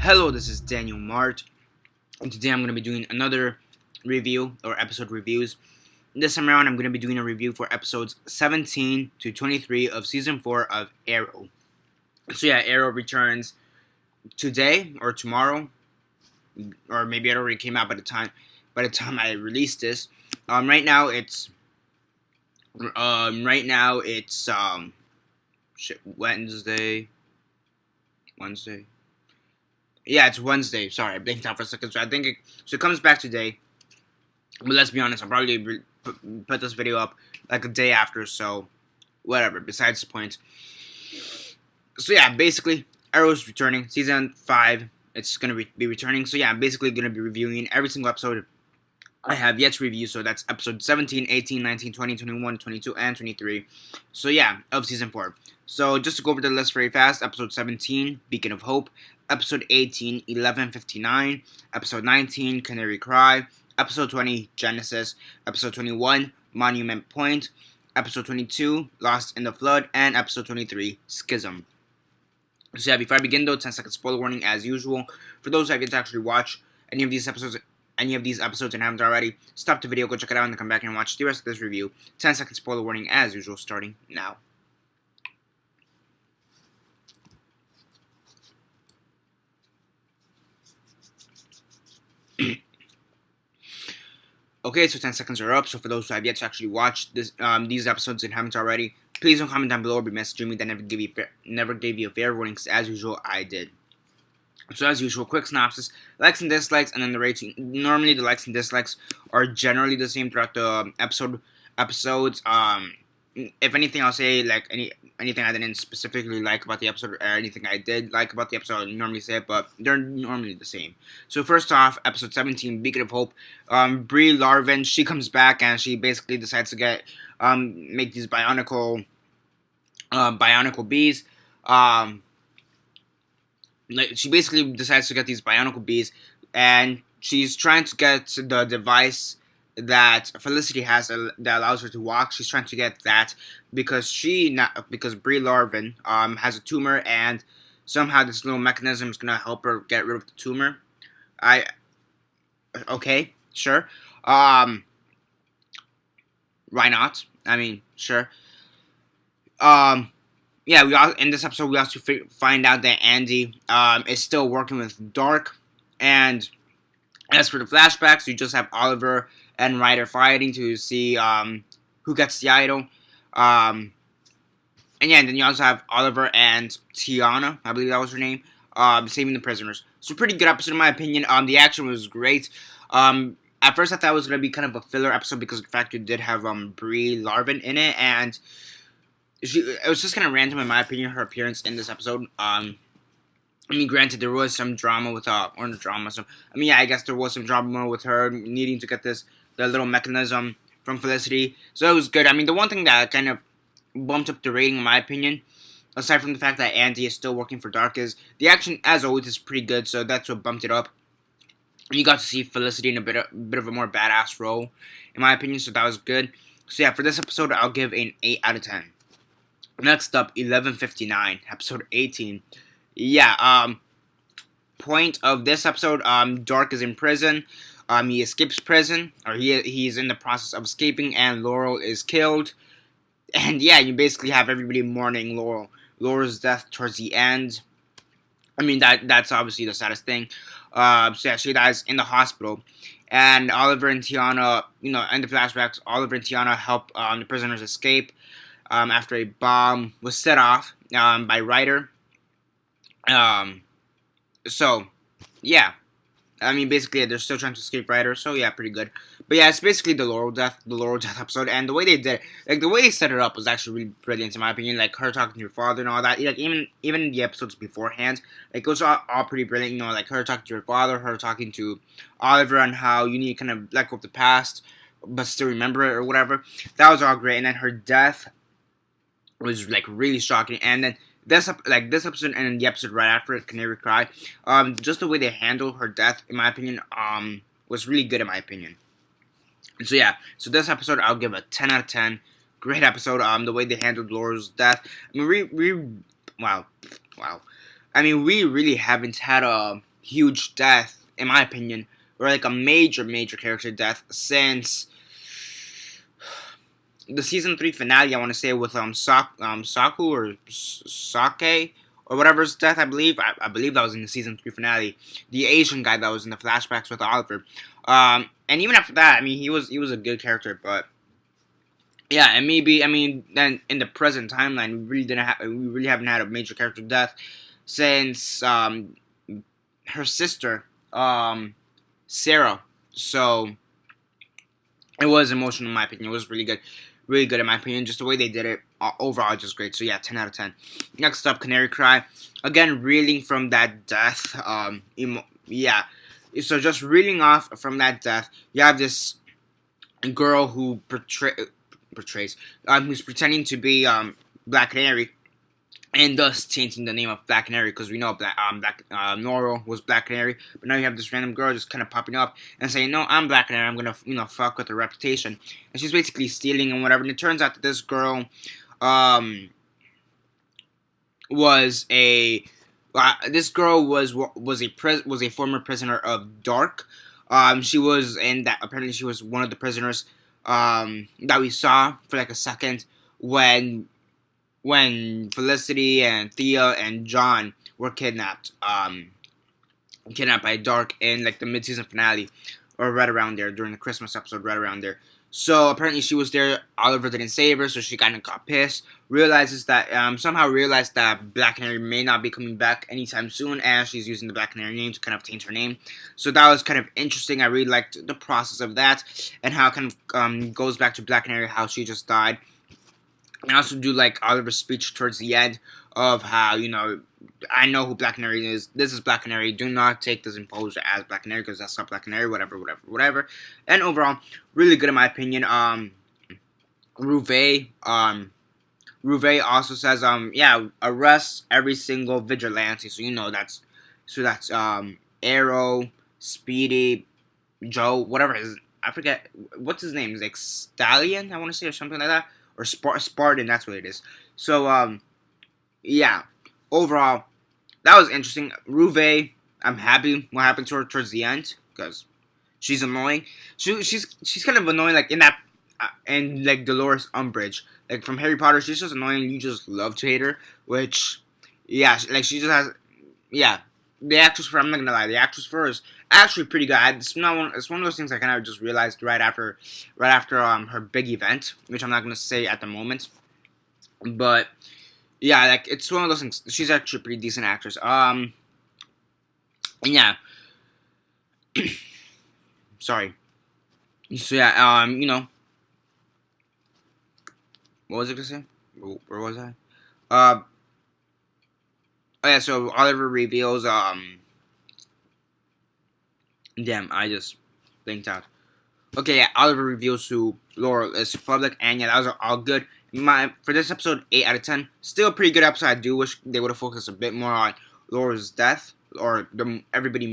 Hello, this is Daniel Mart, and today I'm going to be doing another review or episode reviews. This time around, I'm going to be doing a review for episodes 17 to 23 of season 4 of Arrow. So yeah, Arrow returns today or tomorrow, or maybe it already came out by the time I released this. Right now it's Wednesday. Yeah, it's Wednesday. Sorry, I blinked out for a second. So it comes back today. But let's be honest, I'll probably put this video up like a day after. So whatever. Besides the point. So yeah, basically, Arrow's returning. Season 5. It's gonna be returning. So yeah, I'm basically gonna be reviewing every single episode I have yet to review. So that's episode 17, 18, 19, 20, 21, 22, and 23. So yeah, of season 4. So just to go over the list very fast, episode 17, Beacon of Hope. Episode 18, 1159. Episode 19, Canary Cry. Episode 20, Genesis. Episode 21, Monument Point. Episode 22, Lost in the Flood. And episode 23, Schism. So yeah, before I begin though, 10-second spoiler warning as usual. For those who have yet to actually watch any of these episodes and haven't already, stop the video, go check it out, and then come back and watch the rest of this review. 10-second spoiler warning as usual, starting now. Okay, so 10 seconds are up. So for those who have yet to actually watch these episodes and haven't already, please don't comment down below or be messaging me that never gave you a fair warning, because as usual, I did. So as usual, quick synopsis, likes and dislikes, and then the rating. Normally the likes and dislikes are generally the same throughout the episodes. If anything, I'll say like anything I didn't specifically like about the episode, or anything I did like about the episode, I'll normally say it, but they're normally the same. So first off, episode 17, Beacon of Hope. Brie Larvin, she comes back and she basically decides to make these bionicle bees. She basically decides to get these bionicle bees, and she's trying to get the device that Felicity has that allows her to walk. She's trying to get that because Brie Larvin has a tumor, and somehow this little mechanism is gonna help her get rid of the tumor. Okay, sure. Why not? I mean, sure. Yeah, in this episode we also find out that Andy is still working with Dark, and as for the flashbacks, you just have Oliver and Ryder fighting to see who gets the idol. And yeah, and then you also have Oliver and Tiana, I believe that was her name, saving the prisoners. So pretty good episode in my opinion. The action was great. At first I thought it was going to be kind of a filler episode because of the fact you did have Brie Larvin in it, and it was just kind of random in my opinion, her appearance in this episode. I mean, granted, there was some drama with or no drama. So I mean, yeah, I guess there was some drama with her needing to get the little mechanism from Felicity. So it was good. I mean, the one thing that kind of bumped up the rating, in my opinion, aside from the fact that Andy is still working for Dark, is the action, as always, is pretty good. So that's what bumped it up. You got to see Felicity in a bit of a more badass role, in my opinion. So that was good. So yeah, for this episode, I'll give an 8 out of 10. Next up, 1159, episode 18. Yeah, point of this episode, Dark is in prison. He escapes prison, or he's in the process of escaping, and Laurel is killed. And yeah, you basically have everybody mourning Laurel's death towards the end. I mean, that's obviously the saddest thing. So yeah, she dies in the hospital. And Oliver and Tiana, in the flashbacks, Oliver and Tiana help the prisoners escape after a bomb was set off by Ryder. So, yeah. I mean, basically, they're still trying to escape Ryder, so yeah, pretty good. But yeah, it's basically the Laurel death episode, and the way they did it, the way they set it up was actually really brilliant, in my opinion. Like, her talking to her father and all that, like, even in the episodes beforehand, like, it was all pretty brilliant, like, her talking to her father, her talking to Oliver, on how you need to kind of let go of the past, but still remember it, or whatever. That was all great, and then her death was, like, really shocking, and then this episode and the episode right after it, Canary Cry, just the way they handled her death, in my opinion, was really good in my opinion. And so yeah, so this episode I'll give a 10 out of 10. Great episode. The way they handled Laurel's death. I mean, wow. I mean, we really haven't had a huge death, in my opinion, or like a major character death since the season 3 finale. I want to say with Saku or Sake or whatever's death. I believe that was in the season 3 finale. The Asian guy that was in the flashbacks with Oliver. And even after that, I mean, he was a good character, but yeah, and maybe, I mean, then in the present timeline, we really haven't had a major character death since her sister, Sarah. So it was emotional in my opinion. It was really good in my opinion. Just the way they did it, overall, just great. So yeah, 10 out of 10. Next up, Canary Cry. Again, reeling from that death. Yeah. So just reeling off from that death, you have this girl who portrays, who's pretending to be Black Canary, and thus tainting the name of Black Canary, because we know Laurel was Black Canary, but now you have this random girl just kind of popping up and saying, no, I'm Black Canary, I'm gonna, fuck with her reputation, and she's basically stealing and whatever, and it turns out that this girl, was a former prisoner of Dark. She was in that, apparently she was one of the prisoners, that we saw for like a second when Felicity and Thea and John were kidnapped by Dark in like the mid-season finale, or right around there, during the Christmas episode, right around there. So apparently she was there. Oliver didn't save her, so she kind of got pissed. Somehow realized that Black Canary may not be coming back anytime soon, and she's using the Black Canary name to kind of taint her name. So that was kind of interesting. I really liked the process of that, and how it kind of goes back to Black Canary, how she just died. And I also do like Oliver's speech towards the end of how, I know who Black Canary is. This is Black Canary. Do not take this imposter as Black Canary, because that's not Black Canary. Whatever. And overall, really good in my opinion. Rouvet also says, arrest every single vigilante. So that's Arrow, Speedy, Joe, whatever I forget what's his name. Is like Stallion, I want to say, or something like that. Or Spartan, that's what it is. So, yeah. Overall, that was interesting. Rouvet, I'm happy what happened to her towards the end, because she's annoying. She's kind of annoying, like, in that, and like Dolores Umbridge. Like, from Harry Potter, she's just annoying, you just love to hate her, which, yeah, like, she just has, yeah. The actress for, I'm not gonna lie, the actress for her is actually pretty good. It's one of those things I kind of just realized right after her big event, which I'm not gonna say at the moment. But yeah, like, it's one of those things. She's actually a pretty decent actress. And yeah, sorry. So yeah, what was I gonna say? Where was I? Oh yeah, so Oliver reveals, damn, I just blinked out. Okay, yeah, Oliver reveals who Laurel is to public, and yeah, that was all good. For this episode, 8 out of 10. Still a pretty good episode. I do wish they would have focused a bit more on Laurel's death, or everybody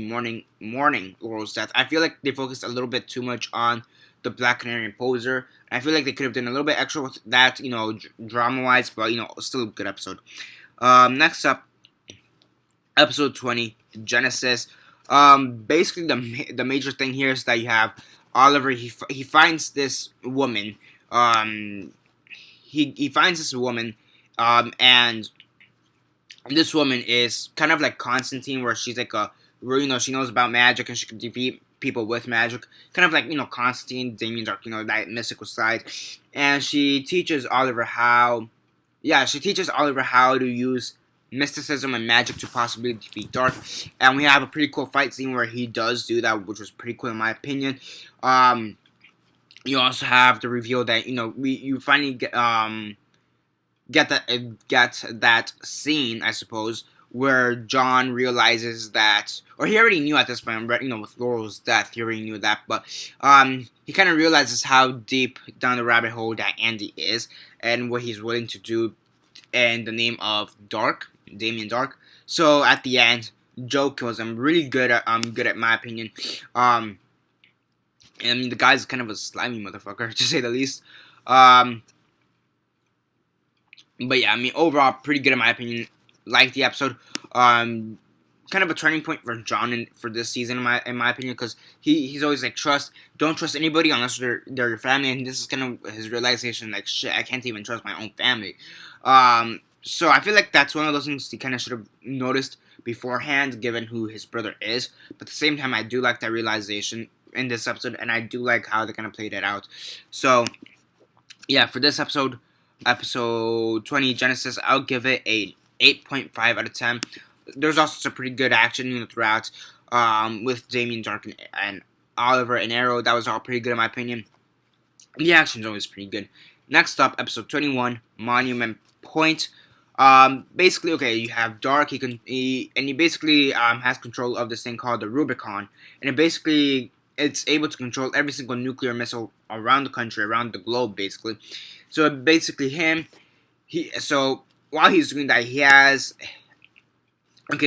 mourning Laurel's death. I feel like they focused a little bit too much on the Black Canary imposer. I feel like they could have done a little bit extra with that, drama-wise, but, still a good episode. Next up, episode 20, Genesis. Basically the major thing here is that you have Oliver. He finds this woman. He finds this woman. And this woman is kind of like Constantine, where she's like she knows about magic and she can defeat people with magic. Kind of like, Constantine, Damien Dark, that mystical side. And she teaches Oliver how to use mysticism and magic to possibly defeat Dark, and we have a pretty cool fight scene where he does do that, which was pretty cool in my opinion. You also have the reveal that you finally get that scene, I suppose, where John realizes that, or he already knew at this point, with Laurel's death, he already knew that, but he kind of realizes how deep down the rabbit hole that Andy is, and what he's willing to do in the name of Damien Dark. So at the end, Joe kills him. Really good at my opinion. I mean, the guy's kind of a slimy motherfucker, to say the least. But yeah, I mean, overall, pretty good in my opinion. Like the episode. kind of a turning point for John for this season, in my opinion, because he's always like, don't trust anybody unless they're your family, and this is kind of his realization, like, shit, I can't even trust my own family. So I feel like that's one of those things he kind of should have noticed beforehand, given who his brother is. But at the same time, I do like that realization in this episode, and I do like how they kind of played it out. So yeah, for this episode 20 Genesis, I'll give it a 8.5 out of 10. There's also some pretty good action, throughout, with Damien, Dark, and Oliver and Arrow. That was all pretty good in my opinion. The action's always pretty good. Next up, episode 21, Monument Point. Basically, okay, you have Dark. He basically has control of this thing called the Rubicon, and it's able to control every single nuclear missile around the country, around the globe, basically. So basically, so while he's doing that,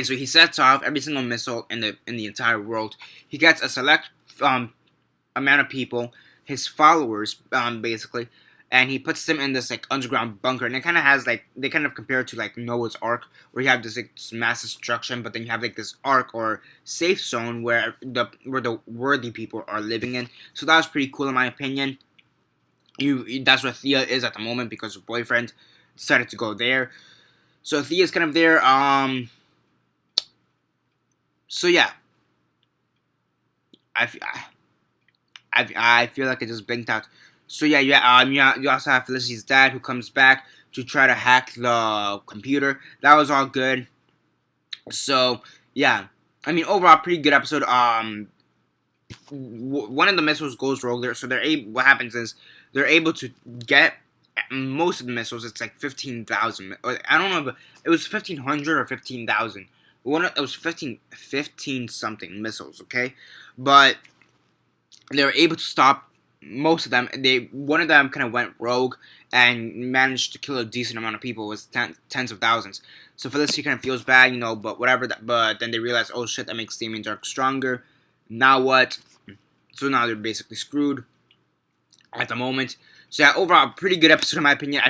so he sets off every single missile in the entire world. He gets a select amount of people, his followers, basically, and he puts them in this like underground bunker. And it kind of has like, they kind of compare it to like Noah's Ark, where you have this like mass destruction, but then you have like this ark or safe zone where the worthy people are living in. So that was pretty cool in my opinion. That's where Thea is at the moment because her boyfriend decided to go there. So Thea's kind of there. So yeah, I feel like I just blinked out. So yeah, you also have Felicity's dad who comes back to try to hack the computer. That was all good. So yeah, I mean overall pretty good episode. One of the missiles goes rogue there, so what happens is they're able to get most of the missiles. It's like 15,000. I don't know, but it was 1,500 or 15,000. It was 15 something missiles, okay? But they were able to stop most of them. One of them kind of went rogue and managed to kill a decent amount of people. It was tens of thousands. So Felicity kind of feels bad, but whatever. But then they realize, oh shit, that makes Damien Dark stronger. Now what? So now they're basically screwed at the moment. So yeah, overall, pretty good episode in my opinion.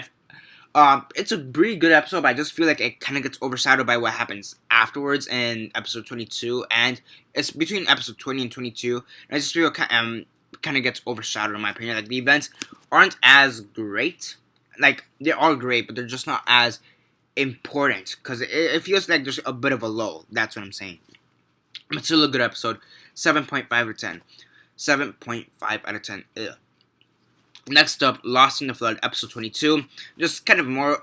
It's a pretty good episode, but I just feel like it kind of gets overshadowed by what happens afterwards in episode 22, and it's between episode 20 and 22, and I just feel kind of gets overshadowed in my opinion. Like, the events aren't as great. Like, they are great, but they're just not as important, because it feels like there's a bit of a lull. That's what I'm saying. But still a good episode. 7.5 out of 10. 7.5 out of 10. Ugh. Next up, Lost in the Flood, episode 22. Just kind of more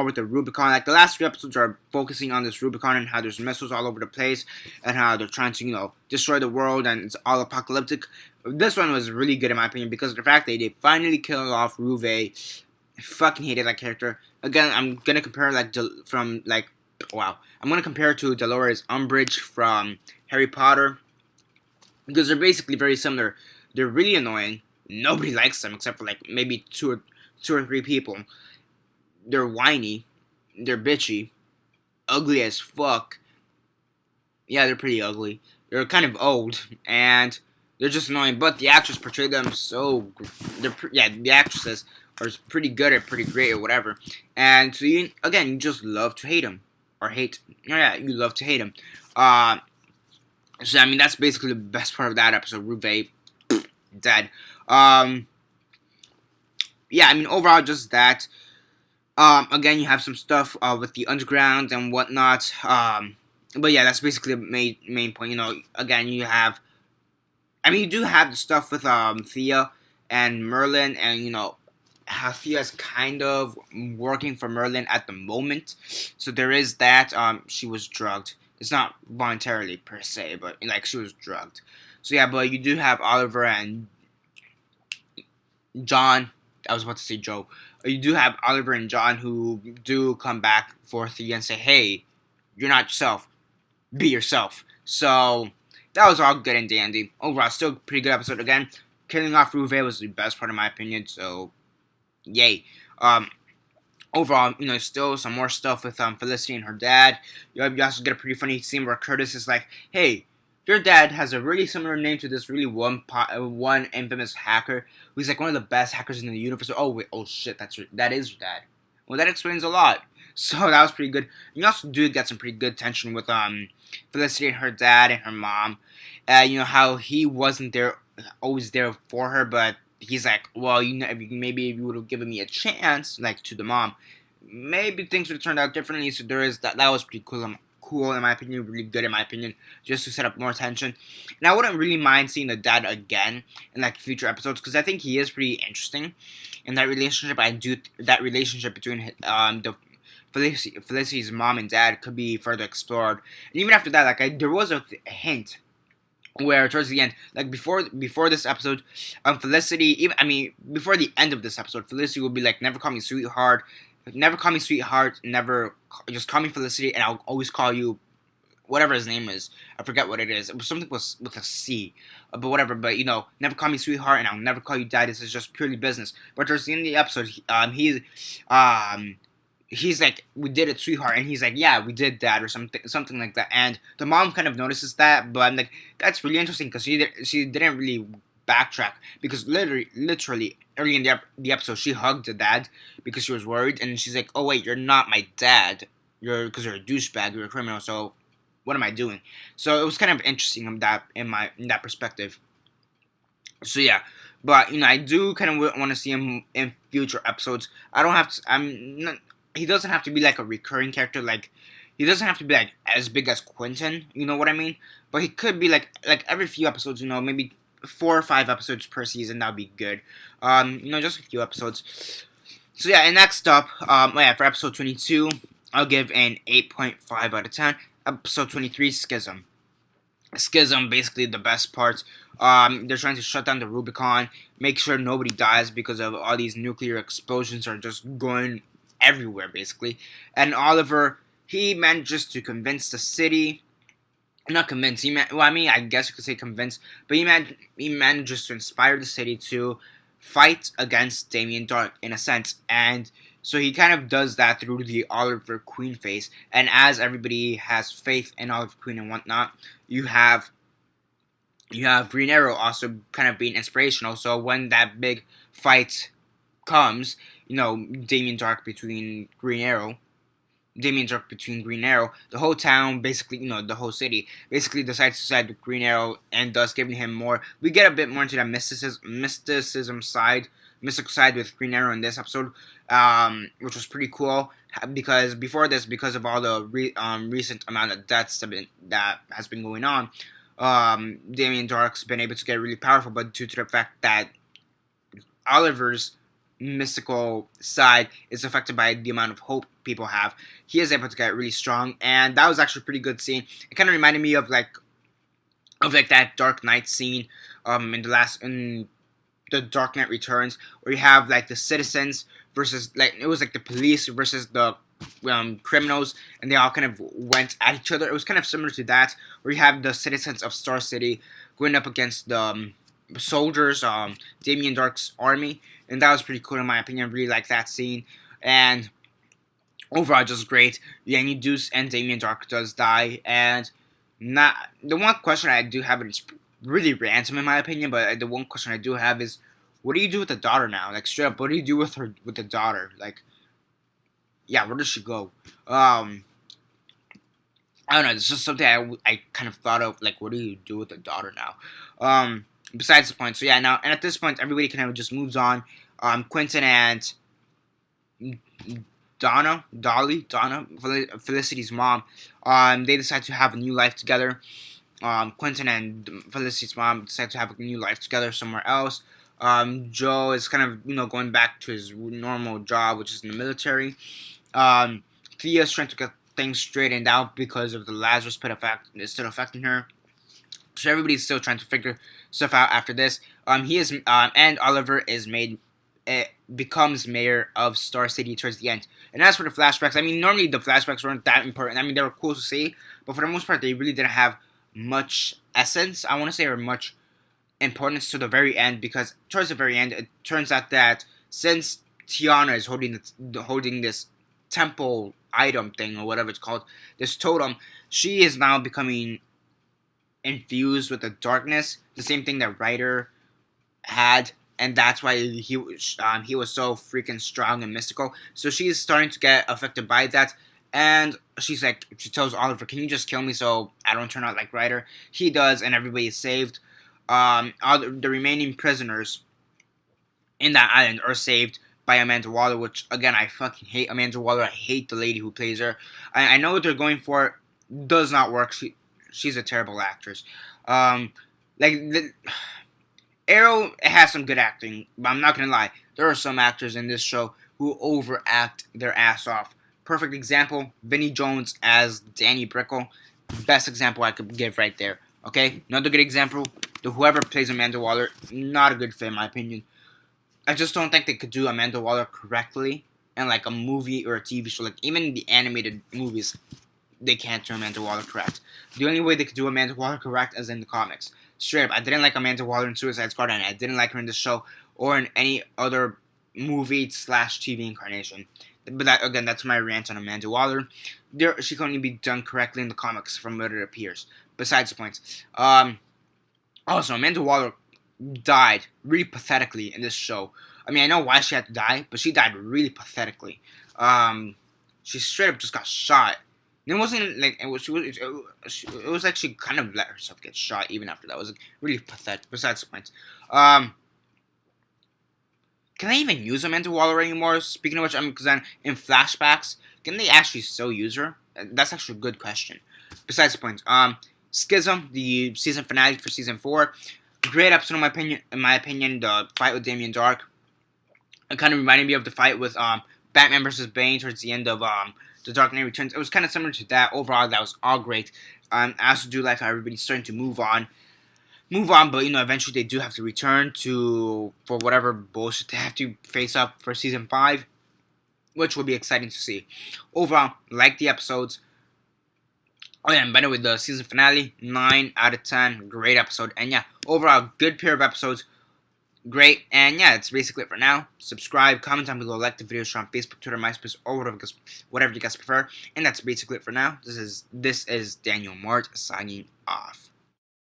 with the Rubicon. Like, the last 3 episodes are focusing on this Rubicon and how there's missiles all over the place and how they're trying to, destroy the world and it's all apocalyptic. This one was really good in my opinion because of the fact that they finally killed off Ruve. I fucking hated that character. Again, I'm gonna compare I'm gonna compare it to Dolores Umbridge from Harry Potter because they're basically very similar. They're really annoying. Nobody likes them except for like maybe two or three people. They're whiny, they're bitchy, ugly as fuck. Yeah, they're pretty ugly. They're kind of old and they're just annoying. But the actress portrayed them so. The actresses are pretty good or pretty great or whatever. And so you just love to hate them or hate. Yeah, you love to hate them. So I mean that's basically the best part of that episode. Ruve dead. Yeah, I mean, overall, just that. Again, you have some stuff with the underground and whatnot. But yeah, that's basically the main point. Again, you do have the stuff with Thea and Merlin, and how Thea's kind of working for Merlin at the moment. So there is that. She was drugged. It's not voluntarily per se, but like she was drugged. So yeah, but you do have Oliver and John. I was about to say Joe. You do have Oliver and John who do come back for Thea and say, hey, you're not yourself. Be yourself. So that was all good and dandy. Overall, still a pretty good episode. Again, killing off Ruve was the best part in my opinion. So, yay. Overall, still some more stuff with Felicity and her dad. You also get a pretty funny scene where Curtis is like, hey, your dad has a really similar name to this really one infamous hacker who's like one of the best hackers in the universe. Oh wait, oh shit, that is your dad. Well, that explains a lot. So that was pretty good. You also do get some pretty good tension with Felicity and her dad and her mom. You know how he wasn't there, always there for her, but he's like, well, you know, maybe if you would have given me a chance, like to the mom, maybe things would have turned out differently. So there is that. That was pretty cool. Cool in my opinion, really good in my opinion, just to set up more tension. And I wouldn't really mind seeing the dad again in like future episodes because I think he is pretty interesting in that relationship. I do that relationship between the Felicity's mom and dad could be further explored. And even after that, like there was a hint where towards the end, like before this episode, Felicity, even I mean before the end of this episode, Felicity will be like, "Never call me sweetheart, never call me sweetheart, never just call me Felicity, and I'll always call you." Whatever his name is, I forget what it is. It was something with a C, but whatever. But you know, never call me sweetheart, and I'll never call you dad. This is just purely business. But towards the end of the episode, he's like, "We did it, sweetheart," and he's like, "Yeah, we did that," or something like that. And the mom kind of notices that, but I'm like, that's really interesting because she didn't really backtrack because literally early in the episode she hugged the dad because she was worried, and she's like, "Oh wait, you're not my dad. Because you're a douchebag, you're a criminal. So what am I doing?" So it was kind of interesting in that perspective. So yeah, but you know, I do kind of want to see him in future episodes. I don't have to. I'm not. He doesn't have to be like a recurring character. Like he doesn't have to be like as big as Quentin. You know what I mean? But he could be like every few episodes. You know, maybe 4 or 5 episodes per season. That'd be good. You know, just a few episodes. So yeah, and next up, yeah, for episode 22, I'll give an 8.5 out of 10. Episode 23, Schism. Schism, basically the best part. They're trying to shut down the Rubicon, make sure nobody dies because of all these nuclear explosions are just going everywhere, basically. And Oliver, he manages to convince the city. Not convince. Well, I mean, I guess you could say convince, but he manages to inspire the city to fight against Damien Dark in a sense, and so he kind of does that through the Oliver Queen phase. And as everybody has faith in Oliver Queen and whatnot, you have Green Arrow also kind of being inspirational. So when that big fight comes, you know, Damien Dark between Green Arrow, the whole town, basically, you know, the whole city, basically decides to side with Green Arrow and thus giving him more. We get a bit more into that mysticism side, mystical side with Green Arrow in this episode, which was pretty cool because before this, because of all the recent amount of deaths that has been going on, Damien Dark's been able to get really powerful, but due to the fact that Oliver's mystical side is affected by the amount of hope people have, he is able to get really strong, and that was actually a pretty good scene. It kind of reminded me of that Dark Knight scene in the Dark Knight Returns, where you have like the citizens versus like it was like the police versus the criminals, and they all kind of went at each other. It was kind of similar to that, where you have the citizens of Star City going up against the soldiers, Damien Dark's army, and that was pretty cool in my opinion. I really like that scene, and overall just great. Yanni Deuce and Damien Dark does die, and not the one question I do have, it's really random in my opinion, but the one question I do have is, what do you do with the daughter now? Like straight up, what do you do with the daughter? Like, yeah, where does she go? I don't know. It's just something I kind of thought of. Like, what do you do with the daughter now? Besides the point. So yeah, now and at this point, everybody kind of just moves on. Quentin and Donna, Felicity's mom, they decide to have a new life together. Quentin and Felicity's mom decide to have a new life together somewhere else. Joe is kind of, going back to his normal job, which is in the military. Thea's trying to get things straightened out because of the Lazarus pit effect is still affecting her. So everybody's still trying to figure stuff out after this. And Oliver becomes mayor of Star City towards the end. And as for the flashbacks, I mean, normally the flashbacks weren't that important. I mean, they were cool to see, but for the most part, they really didn't have much essence, I want to say, or much importance to the very end, because towards the very end, it turns out that since Tiana is holding this temple item thing, or whatever it's called, this totem, she is now becoming infused with the darkness, the same thing that Ryder had and that's why he was so freaking strong and mystical. So she's starting to get affected by that, and she tells Oliver, "Can you just kill me so I don't turn out like Ryder?" He does, and everybody is saved. All the remaining prisoners in that island are saved by Amanda Waller, which again I fucking hate Amanda Waller. I hate the lady who plays her. I know what they're going for. Does not work. She's a terrible actress. Arrow has some good acting, but I'm not gonna lie. There are some actors in this show who overact their ass off. Perfect example: Vinnie Jones as Danny Brickle. Best example I could give right there. Okay, another good example: whoever plays Amanda Waller, not a good fit in my opinion. I just don't think they could do Amanda Waller correctly in like a movie or a TV show. Like even the animated movies, they can't do Amanda Waller correct. The only way they could do Amanda Waller correct is in the comics. Straight up, I didn't like Amanda Waller in Suicide Squad, and I didn't like her in the show or in any other movie/TV incarnation. But that's my rant on Amanda Waller. She can only be done correctly in the comics from what it appears. Besides the point. Also, Amanda Waller died really pathetically in this show. I mean, I know why she had to die, but she died really pathetically. She straight up just got shot. And it wasn't like it was like she kind of let herself get shot even after that. It was like, really pathetic. Besides the point, can they even use Amanda Waller anymore? Speaking of which, because in flashbacks, can they actually still use her? That's actually a good question. Besides the point, Schism, the season finale for season 4. Great episode in my opinion, the fight with Damien Dark. It kind of reminded me of the fight with Batman vs. Bane towards the end of The Dark Knight Returns. It was kind of similar to that. Overall, that was all great. I also do like how everybody's starting to move on, but eventually they do have to return for whatever bullshit they have to face up for season 5, which will be exciting to see. Overall, like the episodes. Oh yeah, and by the way, the season finale, 9 out of 10, great episode. And yeah, overall, good pair of episodes, great. And yeah, that's basically it for now. Subscribe, comment down below, like the video, share on Facebook, Twitter, MySpace, or whatever you guys prefer. And that's basically it for now. This is Daniel Mart signing off.